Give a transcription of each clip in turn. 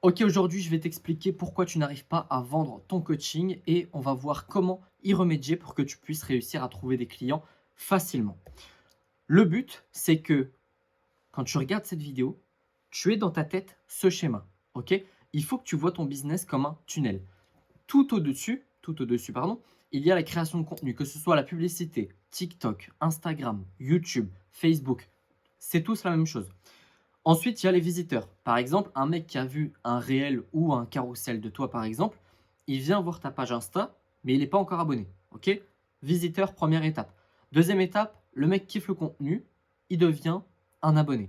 Ok, aujourd'hui, je vais t'expliquer pourquoi tu n'arrives pas à vendre ton coaching et on va voir comment y remédier pour que tu puisses réussir à trouver des clients facilement. Le but, c'est que quand tu regardes cette vidéo, tu aies dans ta tête ce schéma. Ok. Il faut que tu vois ton business comme un tunnel. Tout au-dessus, pardon, il y a la création de contenu, que ce soit la publicité, TikTok, Instagram, YouTube, Facebook. C'est tous la même chose. Ensuite, il y a les visiteurs. Par exemple, un mec qui a vu un réel ou un carrousel de toi, par exemple, il vient voir ta page Insta, mais il n'est pas encore abonné. Ok. Visiteur, première étape. Deuxième étape, le mec kiffe le contenu, il devient un abonné.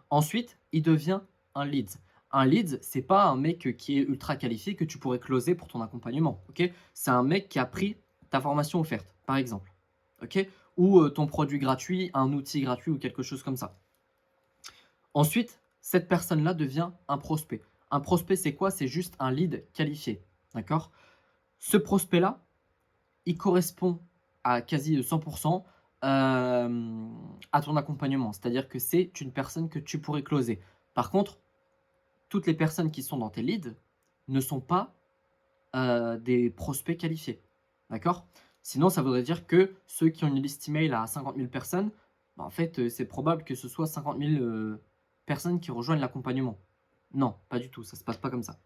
Ensuite, il devient un lead. Un lead, c'est pas un mec qui est ultra qualifié que tu pourrais closer pour ton accompagnement. Ok. C'est un mec qui a pris ta formation offerte, par exemple. Ok. Ou ton produit gratuit, un outil gratuit ou quelque chose comme ça. Ensuite, cette personne-là devient un prospect. Un prospect, c'est quoi? C'est juste un lead qualifié. D'accord? Ce prospect-là, il correspond à quasi 100% à ton accompagnement. C'est-à-dire que c'est une personne que tu pourrais closer. Par contre, toutes les personnes qui sont dans tes leads ne sont pas des prospects qualifiés. D'accord? Sinon, ça voudrait dire que ceux qui ont une liste email à 50 000 personnes, bah, en fait, c'est probable que ce soit 50 000 personnes qui rejoignent l'accompagnement. Non, pas du tout, ça se passe pas comme ça.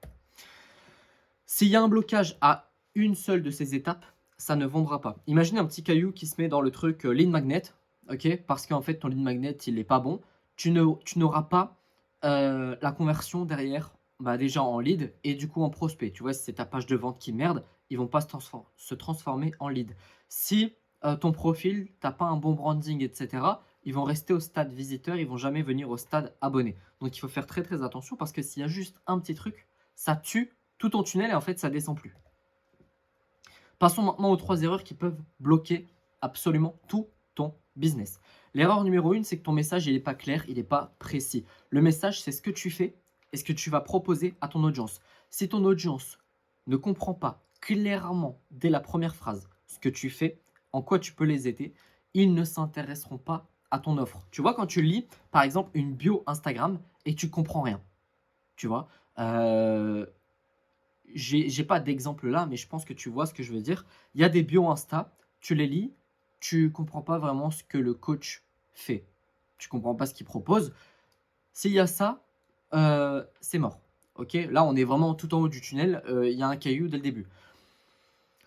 S'il y a un blocage à une seule de ces étapes, ça ne vendra pas. Imaginez un petit caillou qui se met dans le truc lead magnet, ok? Parce qu'en fait, ton lead magnet, il n'est pas bon. Tu n'auras pas la conversion derrière, bah, déjà en lead et du coup en prospect. Tu vois, si c'est ta page de vente qui merde, ils vont pas se transformer en lead. Si ton profil, tu n'as pas un bon branding, etc., ils vont rester au stade visiteur, ils vont jamais venir au stade abonné. Donc il faut faire très très attention parce que s'il y a juste un petit truc, ça tue tout ton tunnel et en fait ça descend plus. Passons maintenant aux 3 erreurs qui peuvent bloquer absolument tout ton business. L'erreur numéro 1, c'est que ton message il n'est pas clair, il n'est pas précis. Le message, c'est ce que tu fais et ce que tu vas proposer à ton audience. Si ton audience ne comprend pas clairement dès la première phrase ce que tu fais, en quoi tu peux les aider, ils ne s'intéresseront pas à ton offre. Tu vois, quand tu lis par exemple une bio Instagram et tu comprends rien, tu vois, j'ai pas d'exemple là, mais je pense que tu vois ce que je veux dire. Il y a des bios Insta, tu les lis, tu comprends pas vraiment ce que le coach fait. Tu comprends pas ce qu'il propose. S'il y a ça, c'est mort. Ok, là on est vraiment tout en haut du tunnel. Il y a un caillou dès le début.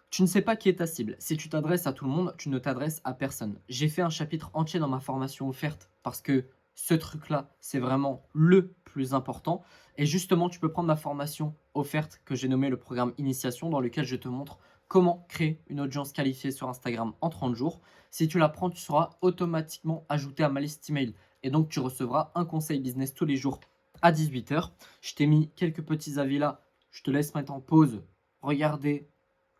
Tu ne sais pas qui est ta cible. Si tu t'adresses à tout le monde, tu ne t'adresses à personne. J'ai fait un chapitre entier dans ma formation offerte parce que ce truc-là, c'est vraiment le plus important. Et justement, tu peux prendre ma formation offerte que j'ai nommée le programme Initiation dans lequel je te montre comment créer une audience qualifiée sur Instagram en 30 jours. Si tu la prends, tu seras automatiquement ajouté à ma liste email. Et donc, tu recevras un conseil business tous les jours à 18 h. Je t'ai mis quelques petits avis là. Je te laisse mettre en pause, regarder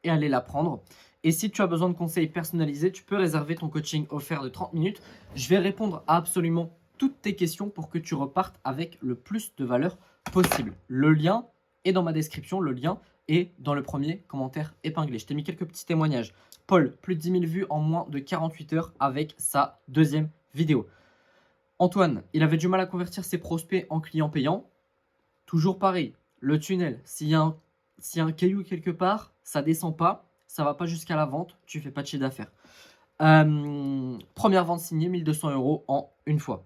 et aller l'apprendre. Et si tu as besoin de conseils personnalisés, tu peux réserver ton coaching offert de 30 minutes. Je vais répondre à absolument toutes tes questions pour que tu repartes avec le plus de valeur possible. Le lien est dans ma description, le lien est dans le premier commentaire épinglé. Je t'ai mis quelques petits témoignages. Paul, plus de 10 000 vues en moins de 48 heures avec sa deuxième vidéo. Antoine, il avait du mal à convertir ses prospects en clients payants. Toujours pareil, le tunnel, s'il y a un caillou quelque part, ça descend pas, ça va pas jusqu'à la vente, tu fais pas de chiffre d'affaires. Première vente signée, 1200 € en une fois.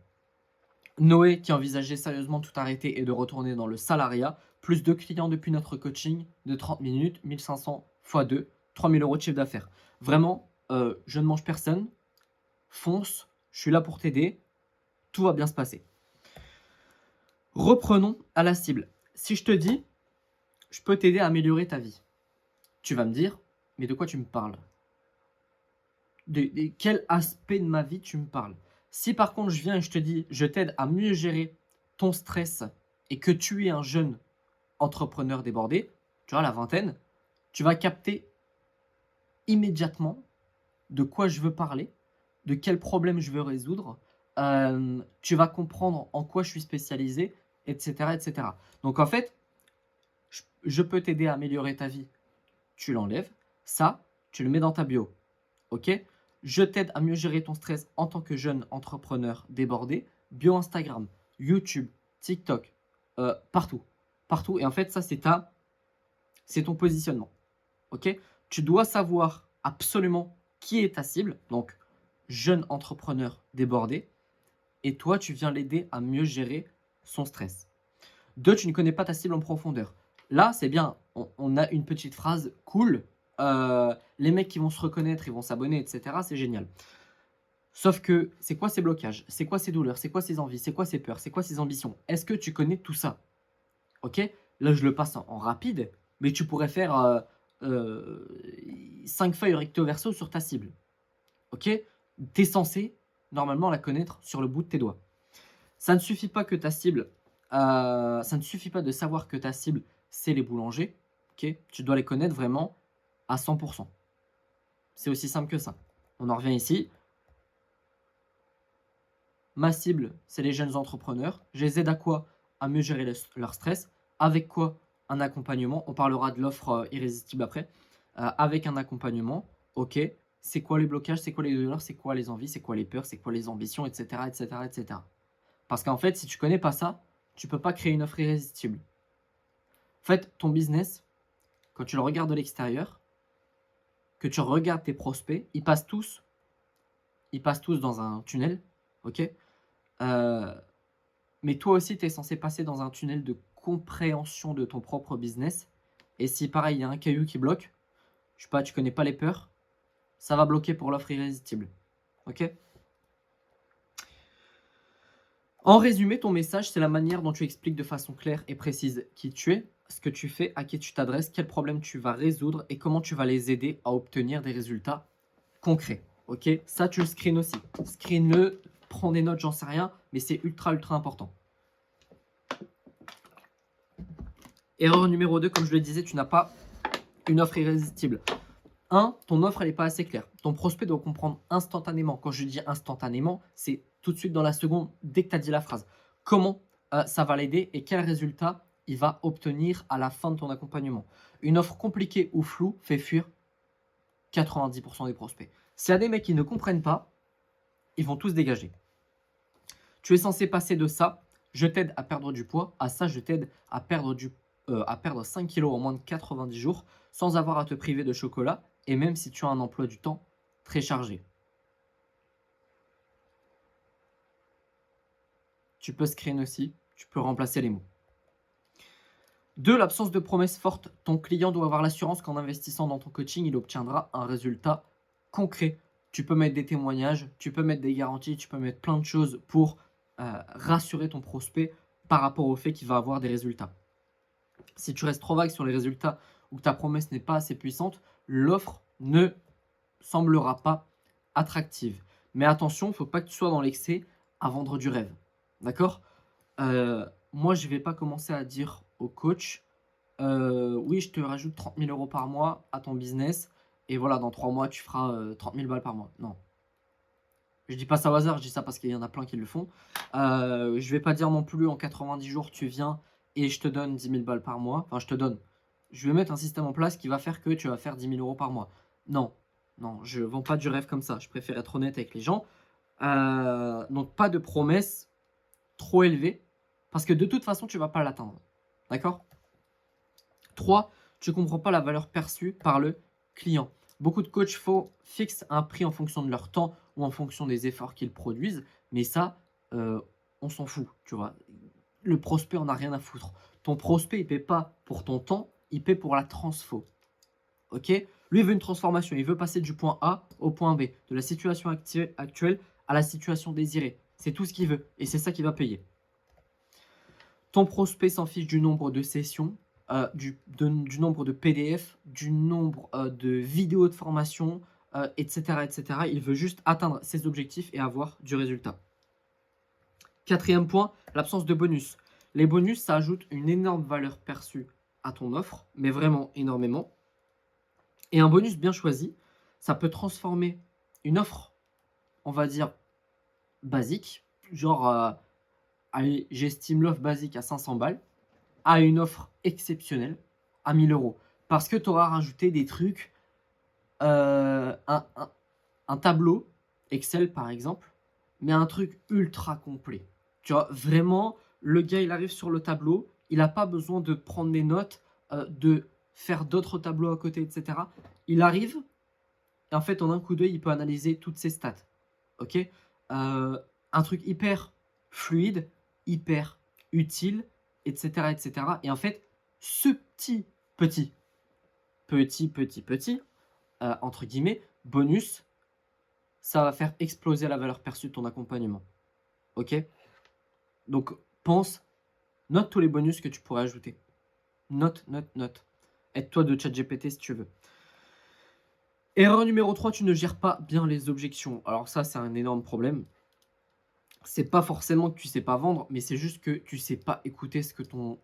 Noé qui envisageait sérieusement de tout arrêter et de retourner dans le salariat, plus de clients depuis notre coaching de 30 minutes, 1500 x 2, 3000 € de chiffre d'affaires. Vraiment, je ne mange personne, fonce, je suis là pour t'aider, tout va bien se passer. Reprenons à la cible. Si je te dis, je peux t'aider à améliorer ta vie. Tu vas me dire, mais de quoi tu me parles? De quel aspect de ma vie tu me parles? Si par contre je viens et je te dis, je t'aide à mieux gérer ton stress et que tu es un jeune entrepreneur débordé, tu vois, la vingtaine, tu vas capter immédiatement de quoi je veux parler, de quel problème je veux résoudre, tu vas comprendre en quoi je suis spécialisé, etc. etc. Donc en fait, je peux t'aider à améliorer ta vie, tu l'enlèves, ça, tu le mets dans ta bio. Ok? Je t'aide à mieux gérer ton stress en tant que jeune entrepreneur débordé. Bio Instagram, YouTube, TikTok, partout. partout. Et en fait, ça, c'est ton positionnement. Ok? Tu dois savoir absolument qui est ta cible. Donc, jeune entrepreneur débordé. Et toi, tu viens l'aider à mieux gérer son stress. 2, tu ne connais pas ta cible en profondeur. Là, c'est bien. On a une petite phrase cool. Les mecs qui vont se reconnaître, ils vont s'abonner, etc. C'est génial. Sauf que, c'est quoi ces blocages? C'est quoi ces douleurs? C'est quoi ces envies? C'est quoi ces peurs? C'est quoi ces ambitions? Est-ce que tu connais tout ça? Ok? Là, je le passe en rapide, mais tu pourrais faire 5 feuilles recto verso sur ta cible. Ok? Tu es censé, normalement, la connaître sur le bout de tes doigts. Ça ne suffit pas que ta cible, ça ne suffit pas de savoir que ta cible, c'est les boulangers. Ok? Tu dois les connaître vraiment à 100%. C'est aussi simple que ça. On en revient ici. Ma cible, c'est les jeunes entrepreneurs. Je les aide à quoi? À mieux gérer leur stress. Avec quoi? Un accompagnement. On parlera de l'offre irrésistible après. Avec un accompagnement. Ok. C'est quoi les blocages? C'est quoi les douleurs? C'est quoi les envies? C'est quoi les peurs? C'est quoi les ambitions? Etc. etc., etc. Parce qu'en fait, si tu connais pas ça, tu peux pas créer une offre irrésistible. En fait, ton business, quand tu le regardes de l'extérieur, que tu regardes tes prospects, ils passent tous dans un tunnel. Ok. Mais toi aussi, tu es censé passer dans un tunnel de compréhension de ton propre business. Et si pareil, il y a un caillou qui bloque, je sais pas, tu connais pas les peurs, ça va bloquer pour l'offre irrésistible. Ok? En résumé, ton message, c'est la manière dont tu expliques de façon claire et précise qui tu es, ce que tu fais, à qui tu t'adresses, quels problèmes tu vas résoudre et comment tu vas les aider à obtenir des résultats concrets. Ok? Ça, tu le screen aussi. Screen-le, prends des notes, j'en sais rien, mais c'est ultra, ultra important. Erreur numéro 2, comme je le disais, tu n'as pas une offre irrésistible. 1, ton offre, elle n'est pas assez claire. Ton prospect doit comprendre instantanément. Quand je dis instantanément, c'est tout de suite dans la seconde, dès que tu as dit la phrase. Comment ça va l'aider et quel résultat il va obtenir à la fin de ton accompagnement. Une offre compliquée ou floue fait fuir 90% des prospects. S'il y a des mecs qui ne comprennent pas, ils vont tous dégager. Tu es censé passer de ça, je t'aide à perdre du poids, à ça, je t'aide à perdre 5 kilos en moins de 90 jours sans avoir à te priver de chocolat et même si tu as un emploi du temps très chargé. Tu peux screen aussi, tu peux remplacer les mots. 2, l'absence de promesses fortes. Ton client doit avoir l'assurance qu'en investissant dans ton coaching, il obtiendra un résultat concret. Tu peux mettre des témoignages, tu peux mettre des garanties, tu peux mettre plein de choses pour rassurer ton prospect par rapport au fait qu'il va avoir des résultats. Si tu restes trop vague sur les résultats ou que ta promesse n'est pas assez puissante, l'offre ne semblera pas attractive. Mais attention, il ne faut pas que tu sois dans l'excès à vendre du rêve. D'accord? Moi, je ne vais pas commencer à dire au coach, oui, je te rajoute 30 000 euros par mois à ton business et voilà, dans 3 mois, tu feras 30 000 balles par mois. Non. Je dis pas ça au hasard, je dis ça parce qu'il y en a plein qui le font. Je vais pas dire non plus en 90 jours, tu viens et je te donne 10 000 balles par mois. Enfin, je te donne. Je vais mettre un système en place qui va faire que tu vas faire 10 000 euros par mois. Non, non, je vends pas du rêve comme ça. Je préfère être honnête avec les gens. Donc, pas de promesses trop élevées parce que de toute façon, tu vas pas l'atteindre. D'accord? 3, tu comprends pas la valeur perçue par le client. Beaucoup de coachs fixent un prix en fonction de leur temps ou en fonction des efforts qu'ils produisent, mais ça, on s'en fout, tu vois. Le prospect en a rien à foutre. Ton prospect, il paie pas pour ton temps, il paie pour la transfo. Ok? Lui, il veut une transformation, il veut passer du point A au point B, de la situation actuelle à la situation désirée. C'est tout ce qu'il veut, et c'est ça qu'il va payer. Ton prospect s'en fiche du nombre de sessions, du nombre de PDF, du nombre de vidéos de formation, etc., etc. Il veut juste atteindre ses objectifs et avoir du résultat. 4e point, l'absence de bonus. Les bonus, ça ajoute une énorme valeur perçue à ton offre, mais vraiment énormément. Et un bonus bien choisi, ça peut transformer une offre, on va dire, basique, genre, allez, j'estime l'offre basique à 500 balles, à une offre exceptionnelle à 1000 euros. Parce que tu auras rajouté des trucs, un tableau Excel par exemple, mais un truc ultra complet. Tu vois, vraiment, le gars, il arrive sur le tableau, il n'a pas besoin de prendre des notes, de faire d'autres tableaux à côté, etc. Il arrive, et en fait, en un coup d'œil, il peut analyser toutes ses stats. Ok. Un truc hyper fluide, hyper utile, etc., etc. Et en fait, ce petit, entre guillemets, bonus, ça va faire exploser la valeur perçue de ton accompagnement. Ok. Donc, note tous les bonus que tu pourrais ajouter. Note. Aide-toi de ChatGPT si tu veux. Erreur numéro 3, tu ne gères pas bien les objections. Alors ça, c'est un énorme problème. C'est pas forcément que tu sais pas vendre, mais c'est juste que tu sais pas écouter ce que ton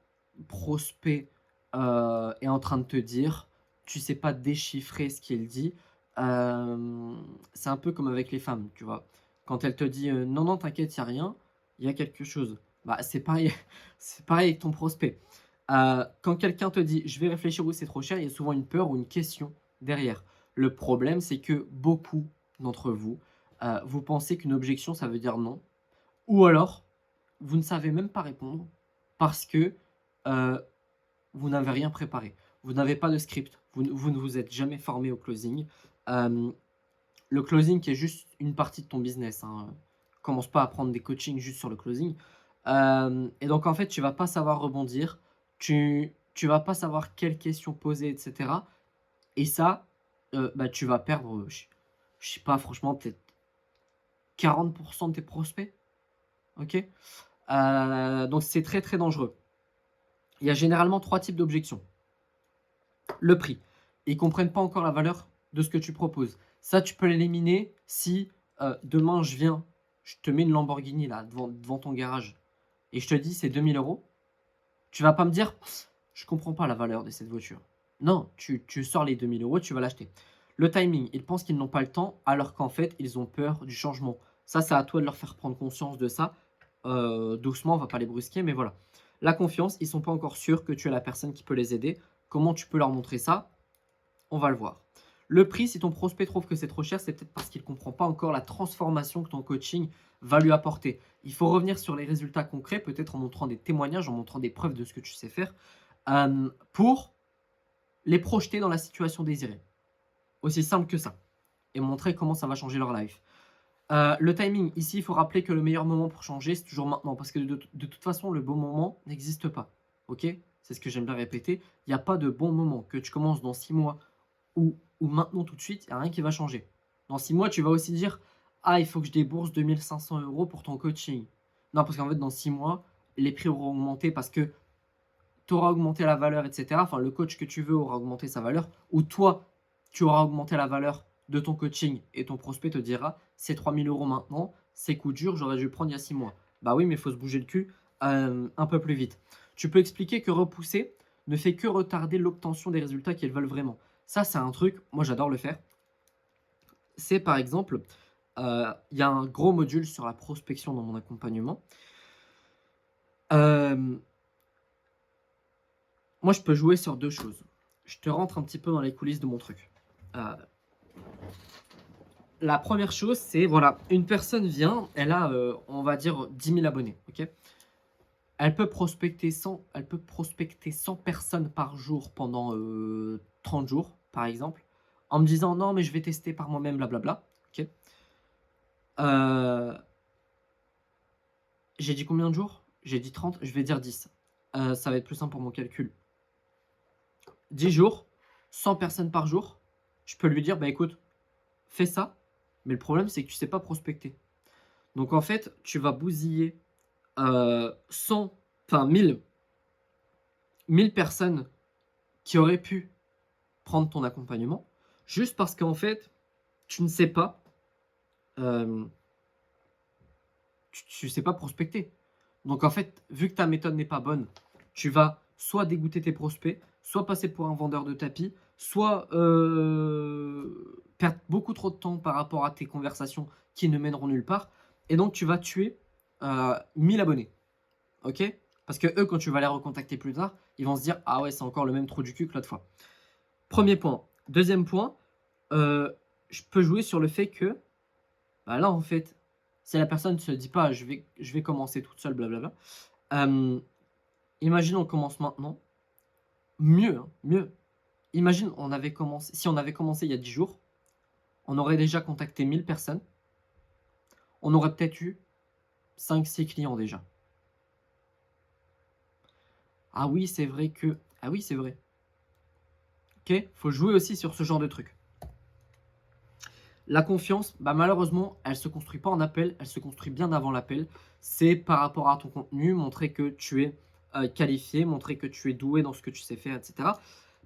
prospect est en train de te dire. Tu sais pas déchiffrer ce qu'il dit. C'est un peu comme avec les femmes, tu vois. Quand elle te dit non, non, t'inquiète, il n'y a rien, il y a quelque chose. Bah, c'est pareil, c'est pareil avec ton prospect. Quand quelqu'un te dit je vais réfléchir ou c'est trop cher, il y a souvent une peur ou une question derrière. Le problème, c'est que beaucoup d'entre vous, vous pensez qu'une objection, ça veut dire non. Ou alors, vous ne savez même pas répondre parce que vous n'avez rien préparé. Vous n'avez pas de script. Vous ne vous êtes jamais formé au closing. Le closing qui est juste une partie de ton business. Hein. Commence pas à prendre des coachings juste sur le closing. Et donc, en fait, tu vas pas savoir rebondir. Tu vas pas savoir quelles questions poser, etc. Et ça, bah, tu vas perdre, je sais pas, franchement, peut-être 40% de tes prospects. Ok. Donc, c'est très, très dangereux. Il y a généralement 3 types d'objections. Le prix. Ils ne comprennent pas encore la valeur de ce que tu proposes. Ça, tu peux l'éliminer si demain je viens, je te mets une Lamborghini là devant ton garage et je te dis c'est 2000 euros. Tu vas pas me dire je comprends pas la valeur de cette voiture. Non, tu sors les 2000 euros, tu vas l'acheter. Le timing, ils pensent qu'ils n'ont pas le temps alors qu'en fait ils ont peur du changement. Ça, c'est à toi de leur faire prendre conscience de ça. Doucement, on va pas les brusquer, mais voilà. La confiance, ils sont pas encore sûrs que tu es la personne qui peut les aider. Comment tu peux leur montrer ça? On va le voir. Le prix, si ton prospect trouve que c'est trop cher, c'est peut-être parce qu'il ne comprend pas encore la transformation que ton coaching va lui apporter. Il faut revenir sur les résultats concrets, peut-être en montrant des témoignages, en montrant des preuves de ce que tu sais faire, pour les projeter dans la situation désirée. Aussi simple que ça. Et montrer comment ça va changer leur life. Le timing, ici, il faut rappeler que le meilleur moment pour changer, c'est toujours maintenant. Parce que de toute façon, le bon moment n'existe pas. Ok? C'est ce que j'aime bien répéter. Il n'y a pas de bon moment. Que tu commences dans 6 mois ou maintenant tout de suite, il n'y a rien qui va changer. Dans 6 mois, tu vas aussi dire ah, il faut que je débourse 2500 euros pour ton coaching. Non, parce qu'en fait, dans 6 mois, les prix auront augmenté parce que tu auras augmenté la valeur, etc. Enfin, le coach que tu veux aura augmenté sa valeur, ou toi, tu auras augmenté la valeur de ton coaching et ton prospect te dira c'est 3000 euros maintenant, c'est coup dur, j'aurais dû le prendre il y a 6 mois. Bah oui, mais il faut se bouger le cul un peu plus vite. Tu peux expliquer que repousser ne fait que retarder l'obtention des résultats qu'ils veulent vraiment. Ça, c'est un truc, moi j'adore le faire. C'est par exemple, il y a un gros module sur la prospection dans mon accompagnement. Moi, je peux jouer sur 2 choses. Je te rentre un petit peu dans les coulisses de mon truc. La première chose, c'est, voilà, une personne vient, elle a, on va dire, 10 000 abonnés, ok? Elle peut prospecter 100 personnes par jour pendant 30 jours, par exemple, en me disant non, mais je vais tester par moi-même, blablabla. Ok. J'ai dit combien de jours? J'ai dit 30, je vais dire 10. Ça va être plus simple pour mon calcul. 10 jours, 100 personnes par jour, je peux lui dire bah écoute, fais ça, mais le problème c'est que tu sais pas prospecter. Donc en fait, tu vas bousiller 1000 personnes qui auraient pu prendre ton accompagnement, juste parce qu'en fait, tu ne sais pas, tu sais pas prospecter. Donc en fait, vu que ta méthode n'est pas bonne, tu vas soit dégoûter tes prospects, soit passer pour un vendeur de tapis, soit perdre beaucoup trop de temps par rapport à tes conversations qui ne mèneront nulle part. Et donc tu vas tuer 1000 abonnés. Ok? Parce que eux, quand tu vas les recontacter plus tard, ils vont se dire ah ouais, c'est encore le même trou du cul que l'autre fois. Premier point. Deuxième point, je peux jouer sur le fait que bah là en fait, si la personne ne se dit pas je vais commencer toute seule, blablabla, Imagine, on commence maintenant. Mieux, hein, mieux. Imagine, si on avait commencé il y a 10 jours, on aurait déjà contacté 1000 personnes. On aurait peut-être eu 5-6 clients déjà. Ah oui, c'est vrai que. Ah oui, c'est vrai. Ok, faut jouer aussi sur ce genre de truc. La confiance, bah malheureusement, elle se construit pas en appel, elle se construit bien avant l'appel. C'est par rapport à ton contenu, montrer que tu es qualifié, montrer que tu es doué dans ce que tu sais faire, etc.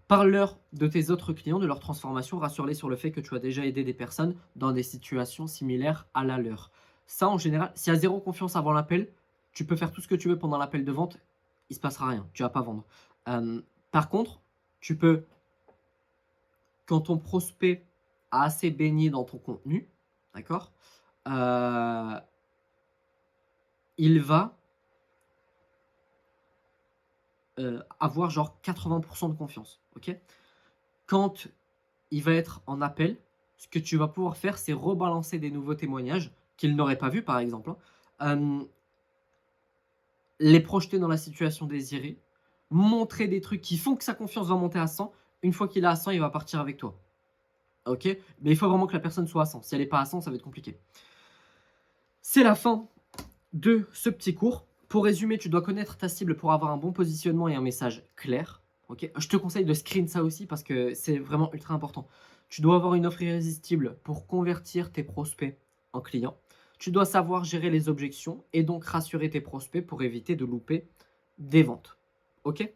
Parle-leur de tes autres clients, de leur transformation, rassure-les sur le fait que tu as déjà aidé des personnes dans des situations similaires à la leur. Ça, en général, s'il y a zéro confiance avant l'appel, tu peux faire tout ce que tu veux pendant l'appel de vente, il se passera rien, tu vas pas vendre. Par contre, tu peux, quand ton prospect a assez baigné dans ton contenu, d'accord, euh, il va avoir genre 80% de confiance, ok. Quand il va être en appel, ce que tu vas pouvoir faire, c'est rebalancer des nouveaux témoignages qu'il n'aurait pas vus, par exemple, hein. Les projeter dans la situation désirée, montrer des trucs qui font que sa confiance va monter à 100. Une fois qu'il est à 100, il va partir avec toi. Ok. Mais il faut vraiment que la personne soit à 100. Si elle n'est pas à 100, ça va être compliqué. C'est la fin de ce petit cours. Pour résumer, tu dois connaître ta cible pour avoir un bon positionnement et un message clair. Ok. Je te conseille de screen ça aussi parce que c'est vraiment ultra important. Tu dois avoir une offre irrésistible pour convertir tes prospects en clients. Tu dois savoir gérer les objections et donc rassurer tes prospects pour éviter de louper des ventes. Ok.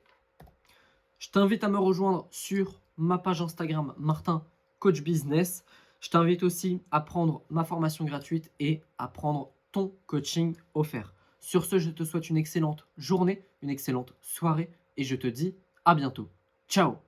Je t'invite à me rejoindre sur ma page Instagram Martin Coach Business. Je t'invite aussi à prendre ma formation gratuite et à prendre ton coaching offert. Sur ce, je te souhaite une excellente journée, une excellente soirée et je te dis à bientôt. Ciao!